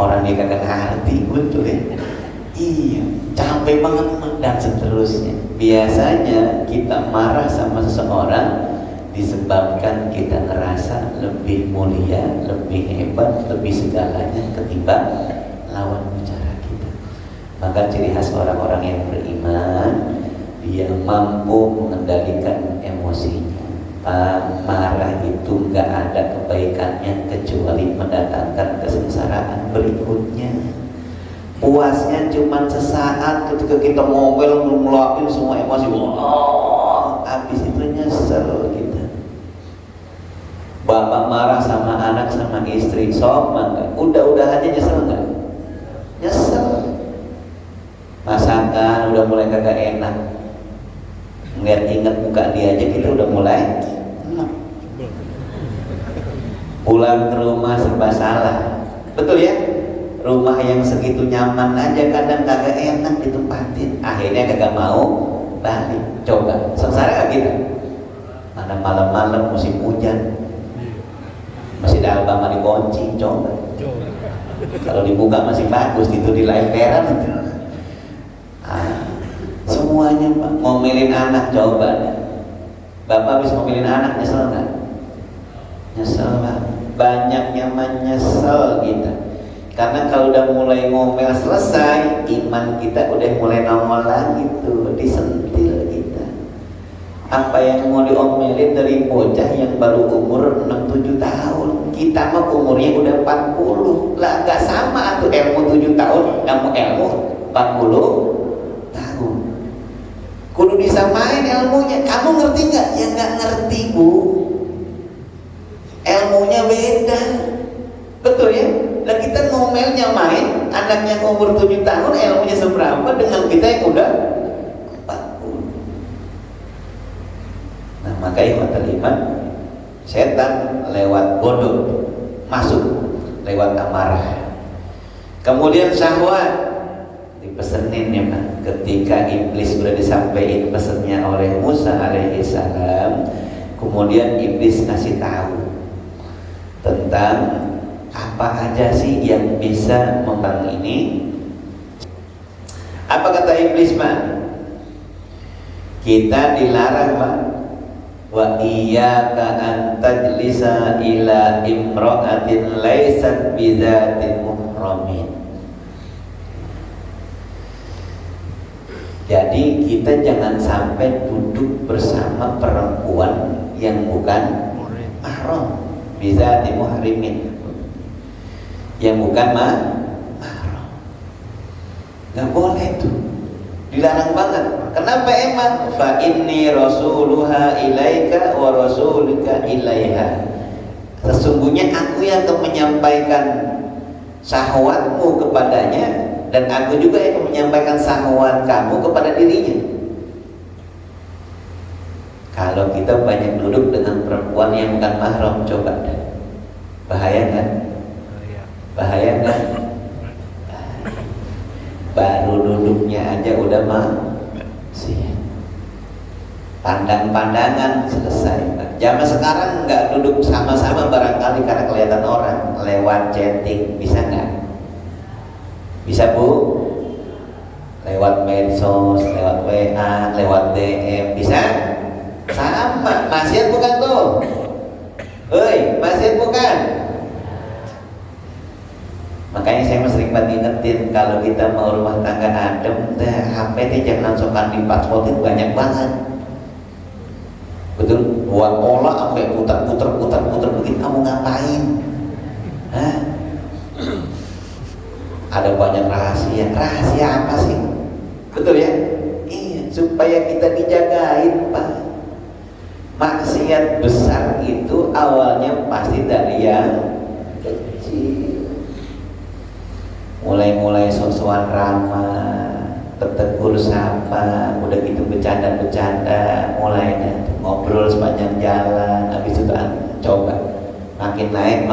orang dia kagak ngerti, betul ya. Iya, capek banget dan seterusnya. Biasanya kita marah sama seseorang disebabkan kita ngerasa lebih mulia, lebih hebat, lebih segalanya ketimbang lawan bicara kita. Maka ciri khas orang-orang yang beriman, dia mampu mengendalikan emosinya. Marah itu nggak ada kebaikannya kecuali mendatangkan kesengsaraan berikutnya. Puasnya cuma sesaat ketika kita ngomel ngeluapin semua emosi, habis itu nyesel kita. Bapak marah sama anak sama istri, sama enggak? Udah aja nyesel enggak? Nyesel. Masakan udah mulai kagak enak, ingat muka dia aja kita udah mulai enak. Pulang ke rumah serba salah, betul ya? Rumah yang segitu nyaman aja kadang kagak enak ditempatin, akhirnya kagak mau balik. Coba sengsara gak kita? Mana malam-malam musim hujan masih ada Alabama dikunci, coba kalau dibuka masih bagus gitu di lemperan itu. Semuanya Pak, ngomelin anak coba deh. Bapak habis ngomelin anak nyesel nggak? Nyesel Pak, banyaknya menyesal kita. Karena kalau udah mulai ngomel selesai, iman kita udah mulai nongol lagi tuh, disentil kita. Apa yang mau diomelin dari bocah yang baru umur 6-7 tahun, kita mah umurnya udah 40 lah, gak sama tuh ilmu 7 tahun, ilmu 40 tahun. Kudu disamain ilmunya. Kamu ngerti nggak? Ya nggak ngerti Bu, ilmunya beda, betul ya? Nah kita ngomelnya main, anaknya umur 7 tahun ilmunya seberapa dengan kita yang udah 40. Nah makanya kata iman, setan lewat bodoh masuk lewat amarah. Kemudian syahwat dipesenin ya Pak. Ketika iblis sudah disampaikan pesennya oleh Musa alaihissalam, kemudian iblis ngasih tahu tentang apa aja sih yang bisa membangun ini. Apa kata iblis Pak? Kita dilarang Pak, wa iyyaka an tajlisa ila imra'atin laysat bizatin muhramin. Jadi kita jangan sampai duduk bersama perempuan yang bukan mahram, bizatin muhrimin, yang bukan mahram. Nggak boleh tuh, dilarang banget. Kenapa emang? Fa inni rasuluha ilaika wa rasuluka ilaiha. Sesungguhnya aku yang akan menyampaikan syahwatmu kepadanya, dan aku juga yang akan menyampaikan syahwat kamu kepada dirinya. Kalau kita banyak duduk dengan perempuan yang bukan mahram, coba deh, bahaya kan? Bahaya kan? Baru duduknya aja udah sih, pandang-pandangan selesai. Zaman sekarang nggak duduk sama-sama barangkali karena kelihatan orang, lewat chatting, bisa nggak? Bisa Bu? Lewat medsos, lewat WA, lewat DM, bisa? Sama, maksiat bukan tuh? Hei, maksiat bukan? Makanya saya sering banget ingetin, kalau kita mau rumah tangga adem, HP jangan langsungan dipaspor, banyak banget. Betul, buat pola sampai putar begitu, kamu ngapain? Hah? Ada banyak rahasia apa sih? Betul ya? Iya, supaya kita dijagain Pak. Maksiat besar itu awalnya pasti dari yang kecil. Mulai sok-sokan ramah, tegur sapa, udah gitu bercanda-bercanda, mulai ngobrol sepanjang jalan. Habis itu coba makin naik,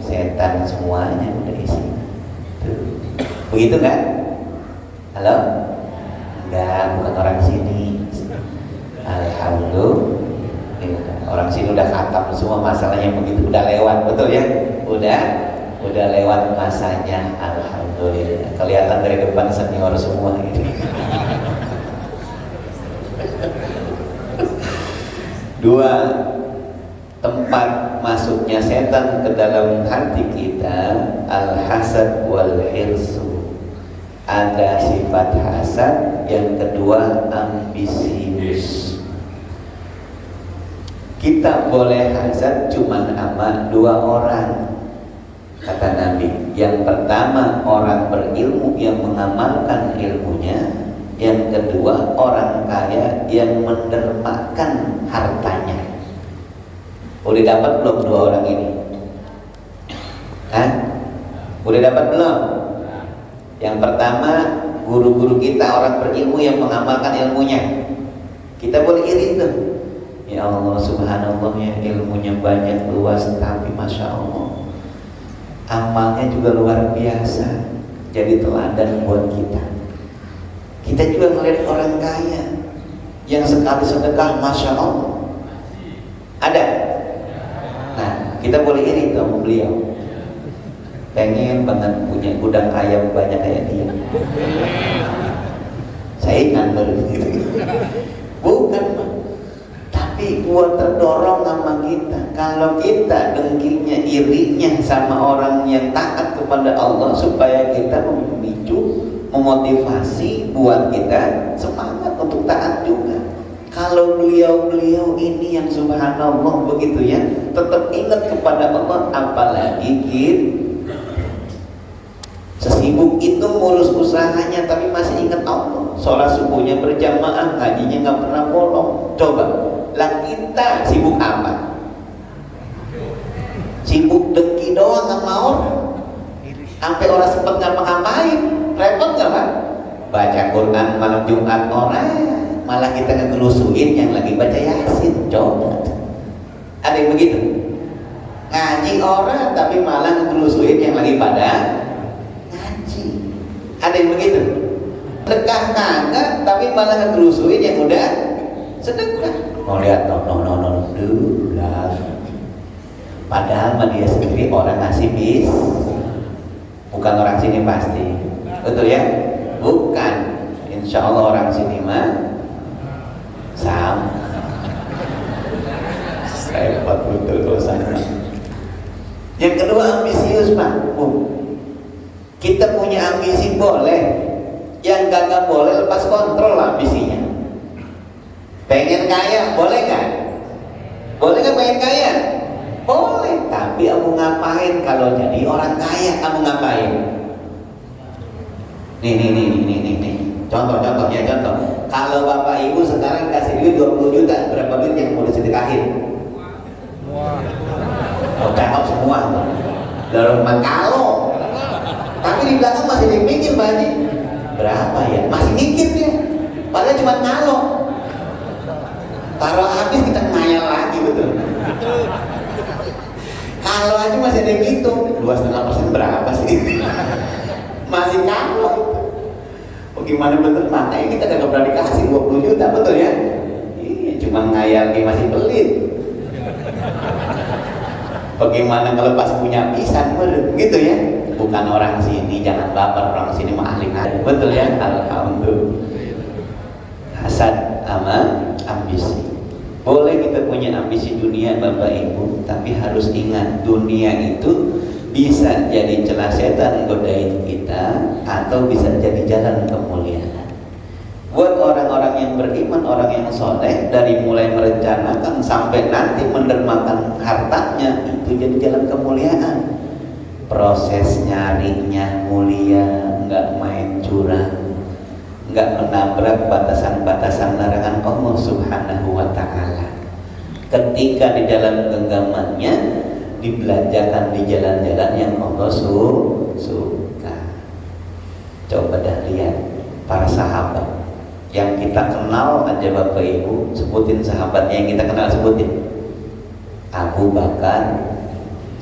setan semuanya udah isi. Begitu kan? Halo? Enggak, bukan orang sini. Alhamdulillah, orang sini udah khatam semua masalahnya begitu, udah lewat, betul ya? Udah udah lewat masanya, alhamdulillah. Kelihatan dari depan senior semua ini. Dua, tempat masuknya setan ke dalam hati kita, al-hasad wal hirsu. Ada sifat hasad, yang kedua ambisius. Kita boleh hasad cuman sama dua orang, kata Nabi. Yang pertama orang berilmu yang mengamalkan ilmunya. Yang kedua orang kaya yang mendermakan hartanya. Udah dapat belum dua orang ini? Hah? Udah dapat belum? Yang pertama guru-guru kita orang berilmu yang mengamalkan ilmunya. Kita boleh iri tuh. Ya Allah subhanallah, ya ilmunya banyak luas, tapi masya Allah amalnya juga luar biasa, jadi teladan buat kita. Kita juga melihat orang kaya yang sekali sedekah masya Allah. Ada? Nah, kita boleh iri sama beliau. Pengen banget punya gudang ayam banyak kayak dia. Saya nganter gitu. Bukan, tapi gua terdorong sama kita. Kalau kita dengkinya, irinya sama orang yang taat kepada Allah, supaya kita memicu, memotivasi buat kita semangat untuk taat juga. Kalau beliau-beliau ini yang subhanallah begitu ya, tetap ingat kepada Allah, apalagi kita sesibuk itu ngurus usahanya tapi masih ingat Allah. Sholat subuhnya berjamaah, ngajinya nggak pernah bolong. Coba, lah kita sibuk apa? Sibuk dengki doang sama orang. Sampai orang sempat ngapa-ngapain, repot nggak Pak? Baca Quran malam Jumat orang, malah kita ngegelusuin yang lagi baca Yasin. Coba, ada yang begitu? Ngaji orang tapi malah ngegelusuin yang lagi pada ngaji. Ada yang begitu? Sedekah kagak tapi malah ngegelusuin yang udah sedekah. Mau lihat dulu lah. Padahal mah dia sendiri orang ngasih bis. Bukan orang sini pasti, betul ya? Bukan, insya Allah orang sini mah sama. Repot betul dosanya. Yang kedua ambisius Pak. Kita punya ambisi boleh, yang kagak boleh lepas kontrol ambisinya. Pengen kaya boleh nggak? Boleh nggak pengen kaya? Boleh, tapi kamu ngapain kalau jadi orang kaya? Kamu ngapain? Nih. Contoh. Kalau bapak ibu sekarang kasih duit 20 juta, berapa duit yang mau disedekahin? Oh, cakep semua. Lalu kalau, tapi di belakang masih dipikir Pak Haji, berapa ya? Masih mikir dia. Padahal cuma kalau. Taruh habis kita ngayal lagi, betul. Kalau aja masih ada yang ngitung 2,5% berapa sih? Masih kalau. Oh gimana bener, makanya kita gak pernah dikasih 20 juta, betul ya? Iya, cuma ngayal dia masih pelit. Bagaimana kalau pas punya pisan, gitu ya? Bukan orang sini, jangan baper, orang sini mah ahli ngaji, betul ya? Alhamdulillah. Hasad sama ambisi. Boleh kita punya ambisi dunia Bapak Ibu, tapi harus ingat dunia itu bisa jadi celah setan godain kita, atau bisa jadi jalan kemuliaan. Buat orang-orang yang beriman, orang yang soleh, dari mulai merencanakan sampai nanti mendermakan hartanya, itu jadi jalan kemuliaan. Proses nyarinya mulia, nggak main curang, nggak menabrak batasan-batasan larangan Allah Subhanahu wa Ta'ala. Ketika di dalam genggamannya dibelanjakan di jalan-jalan yang Allah suka. Coba dah lihat para sahabat yang kita kenal aja Bapak Ibu, sebutin sahabatnya yang kita kenal, sebutin. Abu Bakar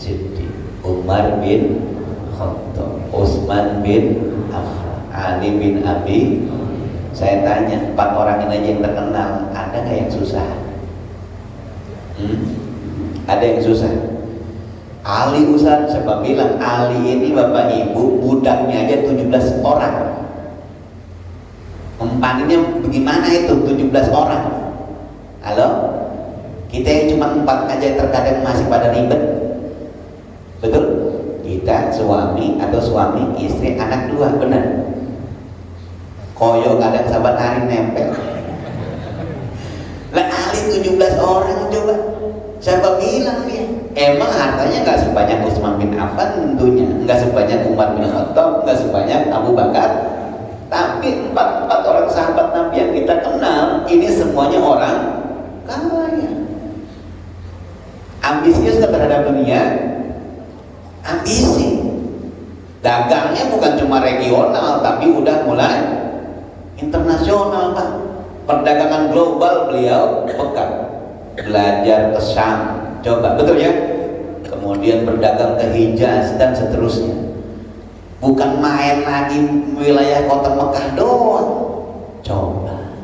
Siddiq, Umar bin Khattab, Utsman bin Affan, Ali bin Abi. Saya tanya, 4 orang ini aja yang terkenal, ada nggak yang susah? Ada yang susah? Ali Ustaz, siapa bilang Ali ini Bapak Ibu budaknya aja 17 orang. Empaninya bagaimana itu 17 orang? Halo? Kita yang cuma 4 aja terkadang masih pada ribet. Betul? Kita suami atau suami, istri, anak 2, benar? Koyo kadang sahabat hari nempel. Lah Ali 17 orang coba. Siapa bilang dia? Emang hartanya nggak sebanyak Utsman bin Affan tentunya, nggak sebanyak Umar bin Khattab, nggak sebanyak Abu Bakar. Tapi 4 orang sahabat Nabi yang kita kenal ini semuanya orang kaya. Ambisius terhadap dunia, ambisi. Dagangnya bukan cuma regional, tapi udah mulai internasional, Pak. Perdagangan global beliau pegang. Belajar ke Syam, coba, betul ya? Kemudian berdagang ke Hijaz dan seterusnya. Bukan main lagi wilayah kota Mekah doang. Coba.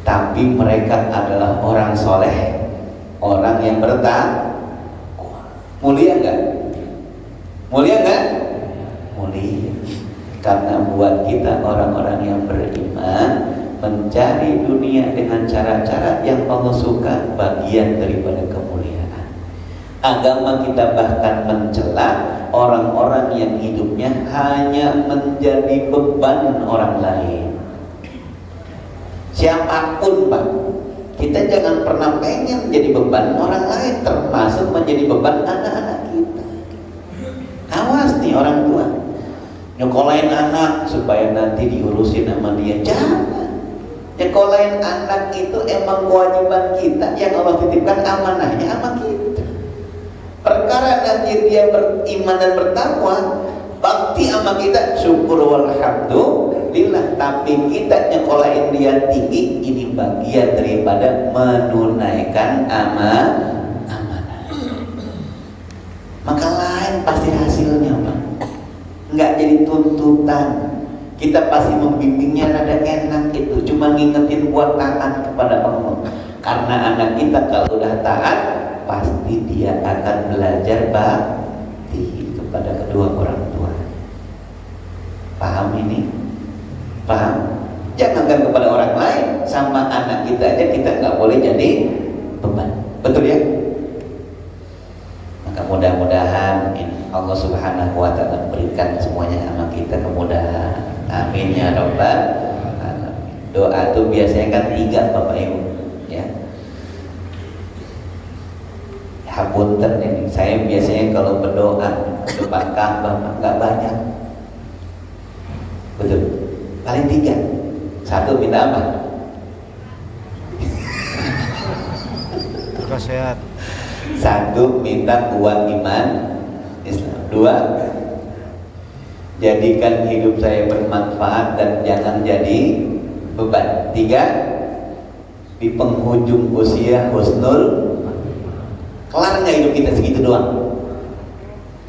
Tapi mereka adalah orang soleh, orang yang bertakwa. Mulia enggak? Mulia enggak? Mulia. Karena buat kita orang-orang yang beriman, mencari dunia dengan cara-cara yang Allah suka bagian daripada kemuliaan. Agama kita bahkan mencela orang-orang yang hidupnya hanya menjadi beban orang lain. Siapapun, Pak, kita jangan pernah pengen menjadi beban orang lain, termasuk menjadi beban anak-anak kita. Awas nih orang tua, nyekolahin anak supaya nanti diurusin sama dia. Jangan. Nyekolahin anak itu emang kewajiban kita yang Allah titipkan, amanahnya sama kita. Perkara nanti dia beriman dan bertakwa, bakti sama kita, syukur walhamdulillah. Tapi kita nyekolahin dia tinggi, ini bagian daripada menunaikan amanah. Maka lain pasti hasilnya, Pak. Nggak jadi tuntutan. Kita pasti membimbingnya rada enak itu, cuma ngingetin buat taat kepada Allah. Karena anak kita kalau udah taat, pasti dia akan belajar bakti kepada kedua orang tua. Paham ini? Paham? Jangankan kepada orang lain, sama anak kita aja kita nggak boleh jadi beban. Betul ya? Maka mudah-mudahan Allah Subhanahu wa Ta'ala berikan semuanya sama kita kemudahan. Amin ya Rabbal alamin. Doa itu biasanya kan 3, Bapak Ibu, ya. Hapunten ini, saya biasanya kalau berdoa ke depan Ka'bah nggak banyak. Betul. Paling 3. 1 minta apa? Sehat. 1 minta kuat iman Islam. 2, jadikan hidup saya bermanfaat dan jangan jadi beban. 3, di penghujung usia husnul. Kelar nggak hidup kita segitu doang?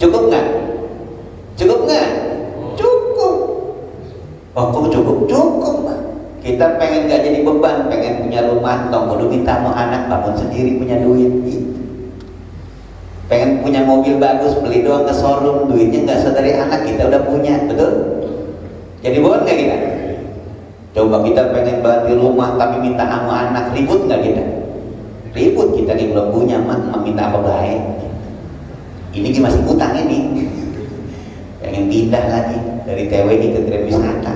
Cukup nggak? Cukup nggak? Cukup. Oh, kok cukup? Cukup, Pak. Kita pengen nggak jadi beban, pengen punya rumah, dong kudu minta mau anak bangun sendiri, punya duit gitu. Pengen punya mobil bagus, beli doang ke showroom, duitnya nggak sedari anak kita udah punya, betul? Jadi beban nggak kita? Coba kita pengen bantu rumah tapi minta sama anak, ribut nggak kita? Ribut, kita nih belum punya, mak minta apa baik? Ini masih utang ini. Pengen pindah lagi dari TWI ke Grand Wisata.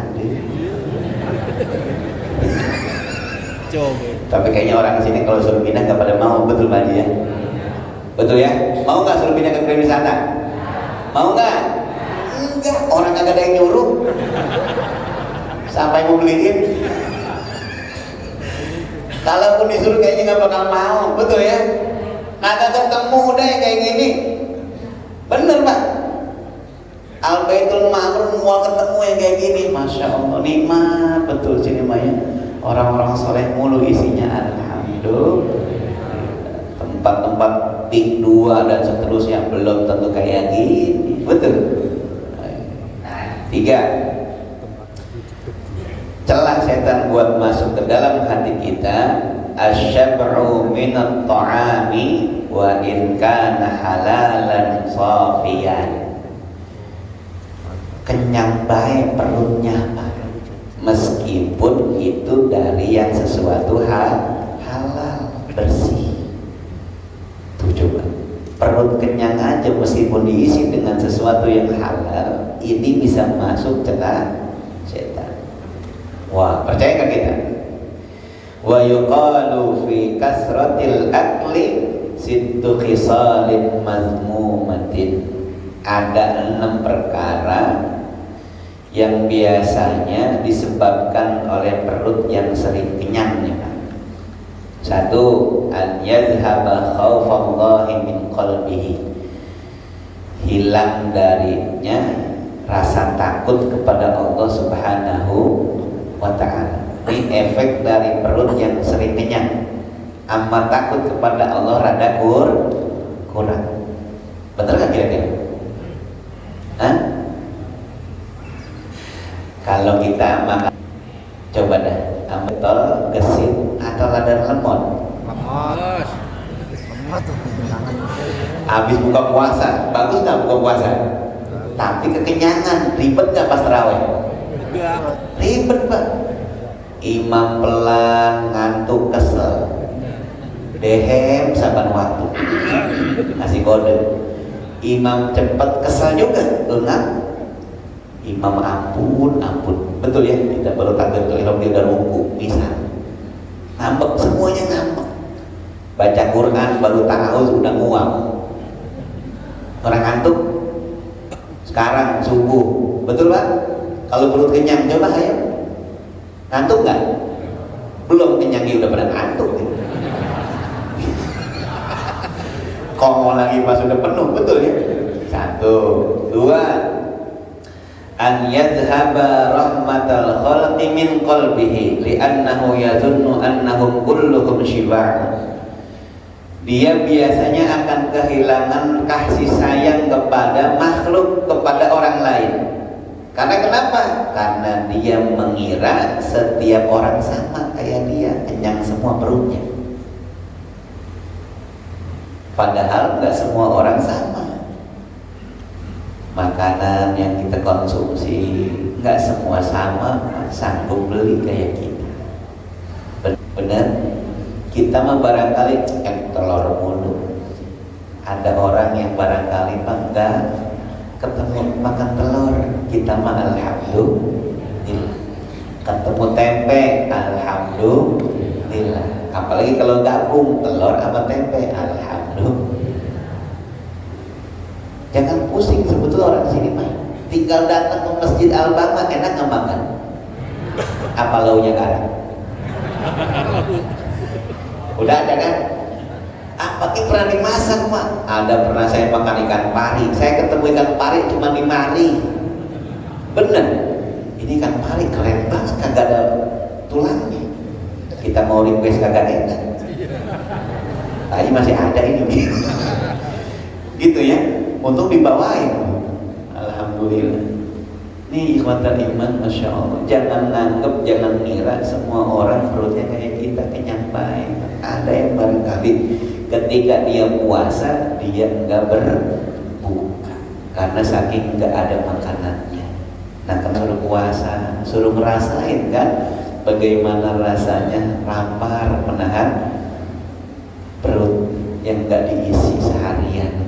Coba. Tapi kayaknya orang sini kalau suruh pindah nggak pada mau, betul Pak ya? Betul ya? Mau nggak suruh pindah ke Grand Wisata? Mau nggak? Enggak, orang kagak ada yang nyuruh. Sampai mau beliin. Kalaupun disuruh kayaknya nggak bakal mau, betul ya? Kagak ketemu deh yang kayak gini. Bener Pak? Al-Baitul Ma'mur mau ketemu yang kayak gini, Masya Allah, nikmat betul sini Maya. Orang-orang soleh mulu isinya, alhamdulillah. Tempat-tempat tik 2 dan seterusnya belum tentu kayak gini, betul. 3, celah setan buat masuk ke dalam hati kita. Asyab'u minat ta'ami wa in kana halalan safiyan. Kenyang baik perutnya Pak, meskipun itu dari yang sesuatu halal bersih. Tuh coba, perut kenyang aja meskipun diisi dengan sesuatu yang halal, ini bisa masuk celah setan. Wah, percaya nggak kita? Wa yuqalu fi kasratil akli sittu khisalin mazmumatin. Ada 6 perkara yang biasanya disebabkan oleh perut yang sering kenyang ya Pak. 1, an yazhaba khaufallahi min qalbihi. Hilang darinya rasa takut kepada Allah Subhanahu wa ta'ala. Ini efek dari perut yang sering kenyang. Amat takut kepada Allah rada kurang. Bener gak kira-kira? Hah? Kalau kita makan, coba dah betul gesit atau ladar lemon. Habis buka puasa, bagus nggak buka puasa? Tapi kekenyangan, ribet nggak pas tarawih? Ribet Pak. Imam pelan, ngantuk, kesel, dehem saban waktu, ngasih kode. Imam cepet, kesel juga, enggak. Imam ampun, betul ya, kita baru takbir ihram dia udah ruku, bisa ngambek, semuanya ngambek. Baca Quran baru tahu sudah nguap. Orang ngantuk sekarang subuh, betul Pak? Kalau perut kenyang coba ayo, ngantuk nggak? Belum kenyang dia udah pada ngantuk. Kok mau lagi pas sudah penuh, betul ya? 1, 2, an yadhhaba rahmatal khalqi min qalbihi li'annahu yadhunnu annahum kulluhum shiba'. Dia biasanya akan kehilangan kasih sayang kepada makhluk, kepada orang lain. Karena kenapa? Karena dia mengira setiap orang sama kayak dia, kenyang semua perutnya. Padahal nggak semua orang sama. Makanan yang kita konsumsi nggak semua sama sanggup beli kayak kita. Benar? Kita mah barangkali telur mulu. Ada orang yang barangkali enggak ketemu makan telur, kita mah alhamdulillah. Ketemu tempe, alhamdulillah. Apalagi kalau gabung telur sama tempe, alhamdulillah. Jangan pusing, sebetulnya orang sini mah tinggal datang ke Masjid Al-Bama enak nggak makan? Apa launya garam? Udah ada kan? Apalagi pernah dimasak mah? Ada, pernah saya makan ikan pari. Saya ketemu ikan pari cuma di mari. Bener, ini ikan pari keren banget, kagak ada tulangnya. Kita mau request kagak enak. Tadi masih ada ini. Gitu ya, untuk dibawain. Alhamdulillah. Nih ikhwatal iman, masya Allah. Jangan nganggep, jangan ngira semua orang perutnya kayak kita kenyang baik. Ada yang barangkali ketika dia puasa dia enggak berbuka karena saking enggak ada makanannya. Nah, kalau berpuasa suruh ngerasain kan bagaimana rasanya lapar, menahan perut yang enggak diisi seharian.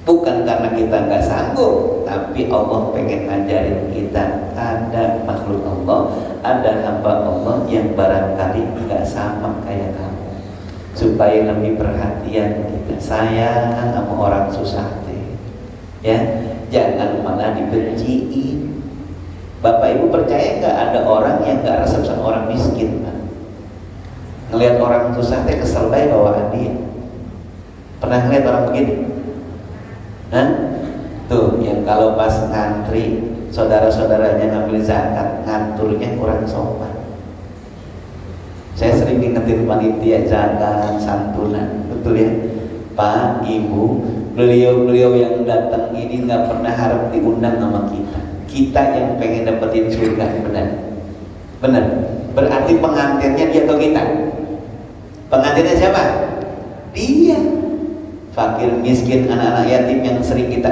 Bukan karena kita nggak sanggup, tapi Allah pengen ngajarin kita ada makhluk Allah, ada hamba Allah yang barangkali nggak sama kayak kamu, supaya lebih perhatian kita, sayang sama orang susah deh, ya, jangan malah dibenciin. Bapak Ibu percaya nggak ada orang yang nggak resep sama orang miskin, Pak? Ngelihat orang susah teh kesel bae bawaan dia. Pernah ngeliat orang begini? Hah? Tuh yang kalau pas ngantri saudara-saudaranya ngambil zakat nganturnya kurang sopan. Saya sering ngingetin panitia zakat santunan, betul ya Pak Ibu, beliau-beliau yang datang ini nggak pernah harap diundang sama kita. Kita yang pengen dapetin surga, benar. Berarti pengantinnya dia atau kita? Pengantinnya siapa? Dia. fakir miskin, anak-anak yatim yang sering kita